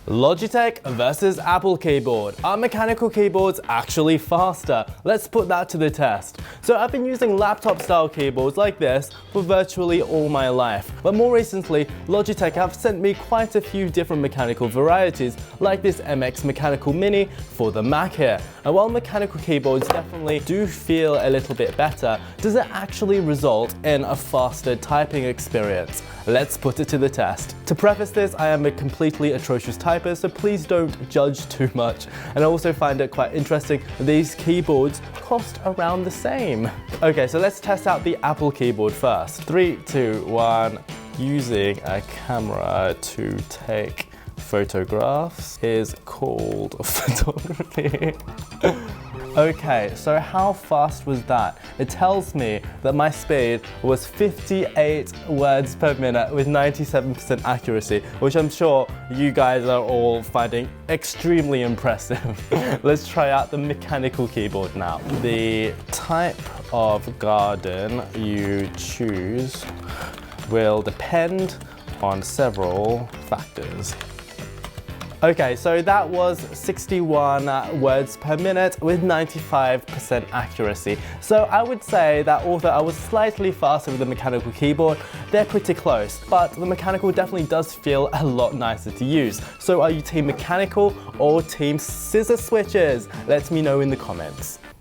Logitech versus Apple keyboard. Are mechanical keyboards actually faster? Let's put that to the test. So I've been using laptop style keyboards like this for virtually all my life. But more recently, Logitech have sent me quite a few different mechanical varieties like this MX Mechanical Mini for the Mac here. And while mechanical keyboards definitely do feel a little bit better, does it actually result in a faster typing experience? Let's put it to the test. To preface this, I am a completely atrocious typer, so please don't judge too much. And I also find it quite interesting that these keyboards cost around the same. Okay, so let's test out the Apple keyboard first. 3, 2, 1. Using a camera to take photographs is called photography. Okay, so how fast was that? It tells me that my speed was 58 words per minute with 97% accuracy, which I'm sure you guys are all finding extremely impressive. Let's try out the mechanical keyboard now. The type of garden you choose will depend on several factors. Okay, so that was 61 words per minute with 95% accuracy. So I would say that although I was slightly faster with the mechanical keyboard, they're pretty close. But the mechanical definitely does feel a lot nicer to use. So are you team mechanical or team scissor switches? Let me know in the comments.